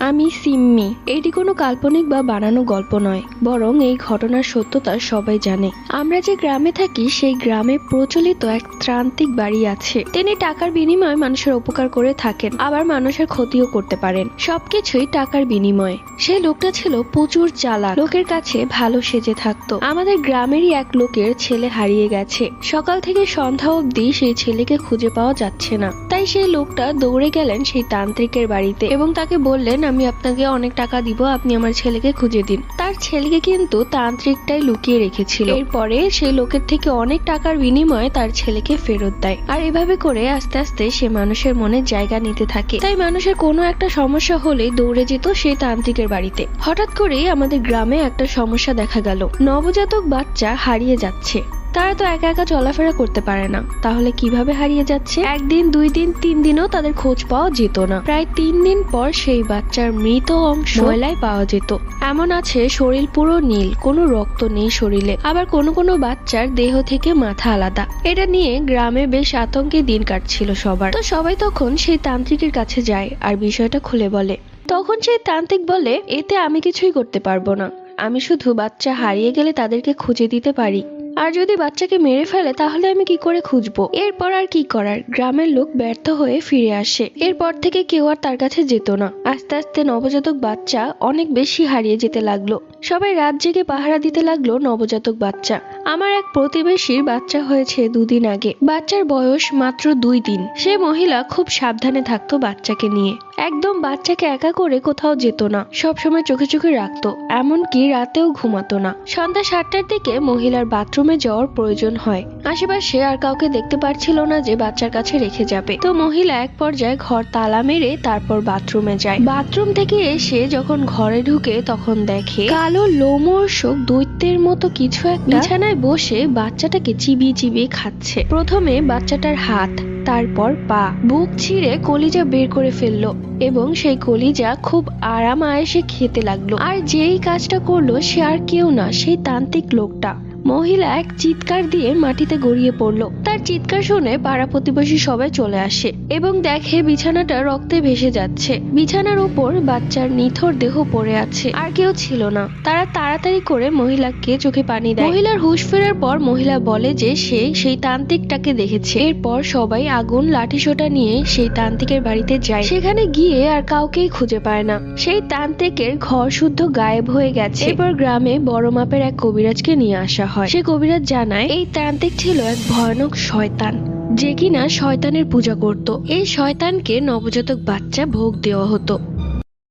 আমি সিম্মি। এটি কোনো কাল্পনিক বা বানানো গল্প নয়, বরং এই ঘটনার সত্যতা সবাই জানে। আমরা যে গ্রামে থাকি সেই গ্রামে প্রচলিত এক ত্রান্তিক বাড়ি আছে। তিনি টাকার বিনিময়ে মানুষের উপকার করে থাকেন, আবার মানুষের ক্ষতিও করতে পারেন। সবকিছুই টাকার বিনিময়ে। সেই লোকটা ছিল প্রচুর চালাক, লোকের কাছে ভালো সেজে থাকতো। আমাদের গ্রামেরই এক লোকের ছেলে হারিয়ে গেছে। সকাল থেকে সন্ধ্যা অবধি সেই ছেলেকে খুঁজে পাওয়া যাচ্ছে না। তাই সেই লোকটা দৌড়ে গেলেন সেই তান্ত্রিকের বাড়িতে এবং তাকে বললেন, আমি আপনাকে অনেক টাকা দিব, আপনি আমার ছেলেকে খুঁজে দিন। তার ছেলেকে কিন্তু তান্ত্রিকটাই লুকিয়ে রেখেছিল। এরপরে সেই লোকের থেকে অনেক টাকার বিনিময়ে তার ছেলেকে ফেরত দেয়। আর এভাবে করে আস্তে আস্তে সে মানুষের মনে জায়গা নিতে থাকে। তাই মানুষের কোনো একটা সমস্যা হলেই দৌড়ে যেত সেই তান্ত্রিকের বাড়িতে। হঠাৎ করেই আমাদের গ্রামে একটা সমস্যা দেখা গেল। নবজাতক বাচ্চা হারিয়ে যাচ্ছে। তারা তো একা একা চলাফেরা করতে পারে না, তাহলে কিভাবে হারিয়ে যাচ্ছে? একদিন, 2 দিন, 3 দিনও তাদের খোঁজ পাওয়া যেত না। প্রায় 3 দিন পর সেই বাচ্চার মৃত অংশ ময়লায় পাওয়া যেত। এমন আছে শরীর পুরো নীল, কোনো রক্ত নেই শরীরে। আবার কোনো কোনো বাচ্চার দেহ থেকে মাথা আলাদা। এটা নিয়ে গ্রামে বেশ আতঙ্কে দিন কাটছিল সবার। তো সবাই তখন সেই তান্ত্রিকের কাছে যায় আর বিষয়টা খুলে বলে। তখন সেই তান্ত্রিক বলে, এতে আমি কিছুই করতে পারবো না। আমি শুধু বাচ্চা হারিয়ে গেলে তাদেরকে খুঁজে দিতে পারি। আর যদি বাচ্চাকে মেরে ফেলে তাহলে আমি কি করে খুঁজবো? এরপর আর কি করার, গ্রামের লোক ব্যর্থ হয়ে ফিরে আসে। এরপর থেকে কেউ আর তার কাছে যেত না। আস্তে আস্তে নবজাতক বাচ্চা অনেক বেশি হারিয়ে যেতে লাগলো। সবাই রাত জেগে পাহারা দিতে লাগলো নবজাতক বাচ্চা। আমার এক প্রতিবেশীর বাচ্চা হয়েছে 2 দিন আগে। বাচ্চার বয়স মাত্র 2 দিন। সে মহিলা খুব সাবধানে থাকতো বাচ্চাকে নিয়ে। একদম বাচ্চাকে একা করে কোথাও যেত না, সবসময় চোখে চোখে রাখতো। এমনকি রাতেও ঘুমাতো না। সন্ধ্যা 7টার দিকে মহিলার বাথরুমে যাওয়ার প্রয়োজন হয়। আশেপাশে আর কাউকে দেখতে পারছিল না যে বাচ্চার কাছে রেখে যাবে। তো মহিলা এক পর্যায়ে ঘর তালা মেরে তারপর বাথরুমে যায়। বাথরুম থেকে এসে যখন ঘরে ঢুকে তখন দেখে কালো লোমহর্ষক দৈত্যের মতো কিছু একটা বিছানায় বসে বাচ্চাটাকে চিবিয়ে চিবিয়ে খাচ্ছে। প্রথমে বাচ্চাটার হাত, তারপর পা, বুক ছিঁড়ে কলিজা বের করে ফেললো এবং সেই কলিজা খুব আরাম আয়েসে খেতে লাগলো। আর যেই কাজটা করলো সে আর কেউ না, সেই তান্ত্রিক লোকটা। মহিলা এক চিৎকার দিয়ে মাটিতে গড়িয়ে পড়লো। তার চিৎকার শুনে পাড়া প্রতিবেশী সবাই চলে আসে এবং দেখে বিছানাটা রক্তে ভেসে যাচ্ছে। বিছানার উপর বাচ্চার নিথর দেহ পড়ে আছে, আর কেউ ছিল না। তারা তাড়াতাড়ি করে মহিলাকে চোখে পানি দেয়। মহিলার হুঁশ ফেরার পর মহিলা বলে যে সে সেই তান্ত্রিকটাকে দেখেছে। এরপর সবাই আগুন লাঠিসোঁটা নিয়ে সেই তান্ত্রিকের বাড়িতে যায়। সেখানে গিয়ে আর কাউকেই খুঁজে পায় না। সেই তান্ত্রিকের ঘর শুদ্ধ গায়েব হয়ে গেছে। এরপর গ্রামে বড় মাপের এক কবিরাজকে নিয়ে আসা হয়। সে কবিরাজ জানায় এই তান্ত্রিক ছিল এক ভয়ানক শয়তান, যে কিনা শয়তানের পূজা করত। এই শয়তানকে নবজাতক বাচ্চা ভোগ দেওয়া হতো।